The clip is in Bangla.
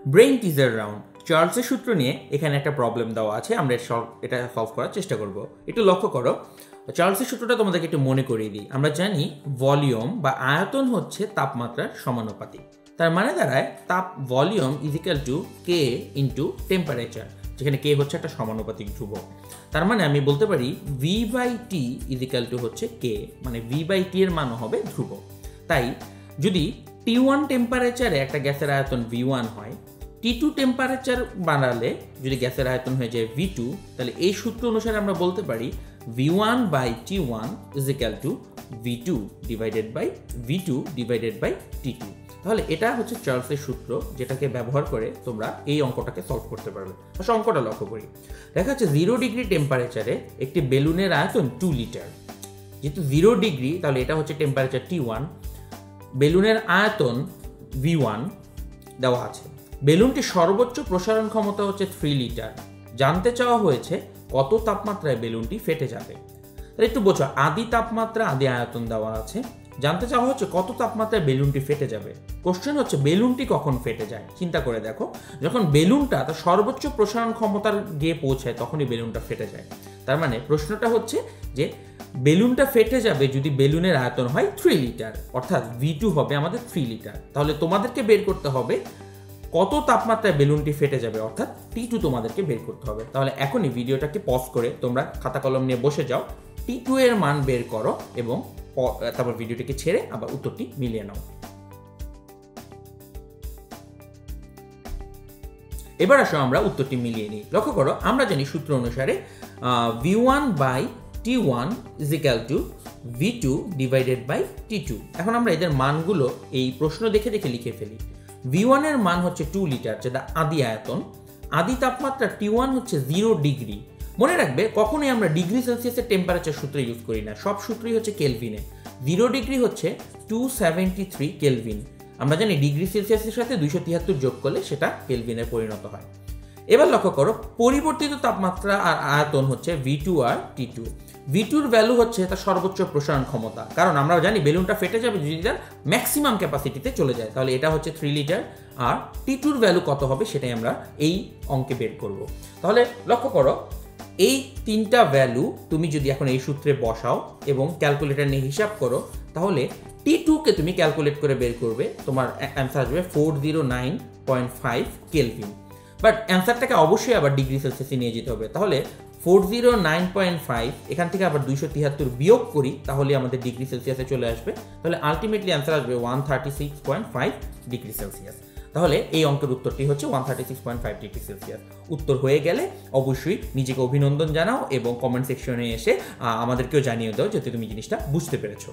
Brain teaser round. চার্লসের সূত্র নিয়ে এখানে একটা প্রবলেম দেওয়া আছে, আমরা এটা সলভ করার চেষ্টা করব। একটু লক্ষ্য করো, চার্লসের সূত্রটা তোমাদেরকে একটু মনে করিয়ে দিই। আমরা জানি ভলিউম বা আয়তন হচ্ছে তাপমাত্রার সমানুপাতিক। তার মানে দাঁড়ায় volume is equal two K into temperature, যেখানে কে হচ্ছে একটা সমানুপাতিক ধ্রুবক। তার মানে আমি বলতে পারি V by T is equal to হচ্ছে কে, মানে ভি বাই টি এর মানও হবে ধ্রুবক। তাই যদি T1 টেম্পারেচারে একটা গ্যাসের আয়তন V1 হয়, T2 টেম্পারেচার বাড়ালে যদি গ্যাসের আয়তন হয়ে যায় V2, তাহলে এই সূত্র অনুসারে আমরা বলতে পারি V1 by T1 is equal to V2 divided by V2 divided by T2। তাহলে এটা হচ্ছে চার্লসের সূত্র, যেটাকে ব্যবহার করে তোমরা এই অঙ্কটাকে সলভ করতে পারবে। আসলে অঙ্কটা লক্ষ্য করি, দেখা যাচ্ছে 0 ডিগ্রি টেম্পারেচারে একটি বেলুনের আয়তন 2 লিটার। যেহেতু 0 ডিগ্রি, তাহলে এটা হচ্ছে টেম্পারেচার T1, বেলুনের আয়তন V1 দেওয়া আছে। বেলুনটি সর্বোচ্চ প্রসারণ ক্ষমতা হচ্ছে 3 লিটার। জানতে চাওয়া হয়েছে কত তাপমাত্রায় বেলুনটি ফেটে যাবে। তাহলে একটু বোঝো, আদি তাপমাত্রা আদি আয়তন দেওয়া আছে, জানতে চাওয়া হচ্ছে কত তাপমাত্রায় বেলুনটি ফেটে যাবে। কোশ্চেন হচ্ছে বেলুনটি কখন ফেটে যায়। চিন্তা করে দেখো, যখন বেলুনটা তার সর্বোচ্চ প্রসারণ ক্ষমতার গিয়ে পৌঁছায় তখনই বেলুনটা ফেটে যায়। তার মানে প্রশ্নটা হচ্ছে যে বেলুনটা ফেটে যাবে যদি বেলুনের আয়তন হয় 3 লিটার, অর্থাৎ V2 হবে আমাদের 3 লিটার। তাহলে তোমাদেরকে বের করতে হবে কত তাপমাত্রায় বেলুনটি ফেটে যাবে, অর্থাৎ T2 তোমাদেরকে বের করতে হবে। তাহলে এখনই ভিডিওটাকে পজ করে তোমরা খাতা কলম নিয়ে বসে যাও, T2 এর মান বের করো এবং তারপর ভিডিওটিকে ছেড়ে আবার উত্তরটি মিলিয়ে নাও। এবার আসো আমরা উত্তরটি মিলিয়ে নিই। লক্ষ্য করো, আমরা জানি সূত্র অনুসারে V1 by T1 is equal to V2 divided by T2। এখন আমরা এদের মানগুলো এই প্রশ্ন দেখে দেখে লিখে ফেলি। V1 এর মান হচ্ছে 2 লিটার, যেটা আদি আয়তন। আদি তাপমাত্রা T1 হচ্ছে 0 ডিগ্রি। মনে রাখবে, কখনোই আমরা ডিগ্রি সেলসিয়াসের টেম্পারেচার সূত্র ইউজ করি না, সব সূত্রই হচ্ছে কেলভিনে। 0 ডিগ্রি হচ্ছে 273 কেলভিন। আমরা জানি ডিগ্রি সেলসিয়াসের সাথে 273 যোগ করলে সেটা কেলভিনে পরিণত হয়। এবার লক্ষ্য করো, পরিবর্তিত তাপমাত্রা আর আয়তন হচ্ছে V2 আর T2। V2 এর ভ্যালু হচ্ছে তার সর্বোচ্চ প্রসারণ ক্ষমতা, কারণ আমরা জানি বেলুনটা ফেটে যাবে যদি তার ম্যাক্সিমাম ক্যাপাসিটিতে চলে যায়। তাহলে এটা হচ্ছে 3 লিটার। আর T2 এর ভ্যালু কত হবে সেটাই আমরা এই অঙ্কে বের করব। তাহলে লক্ষ্য করো, এই তিনটা ভ্যালু তুমি যদি এখন এই সূত্রে বসাও এবং ক্যালকুলেটর নিয়ে হিসাব করো, তাহলে T2 কে তুমি ক্যালকুলেট করে বের করবে, তোমার অ্যান্সার আসবে 409.5 কেলভিন। বাট অ্যান্সারটাকে অবশ্যই আবার ডিগ্রি সেলসিয়াসে নিয়ে যেতে হবে। তাহলে 409.5 এখান থেকে আবার 273 বিয়োগ করি, তাহলে আমাদের ডিগ্রি সেলসিয়াসে চলে আসবে। তাহলে আলটিমেটলি অ্যান্সার আসবে 136.5 ডিগ্রি সেলসিয়াস। তাহলে এই অঙ্কের উত্তরটি হচ্ছে 136.5 ডিগ্রি সেলসিয়াস। উত্তর হয়ে গেলে অবশ্যই নিজেকে অভিনন্দন জানাও এবং কমেন্ট সেকশনে এসে আমাদেরকেও জানিয়ে দাও যাতে তুমি জিনিসটা বুঝতে পেরেছো।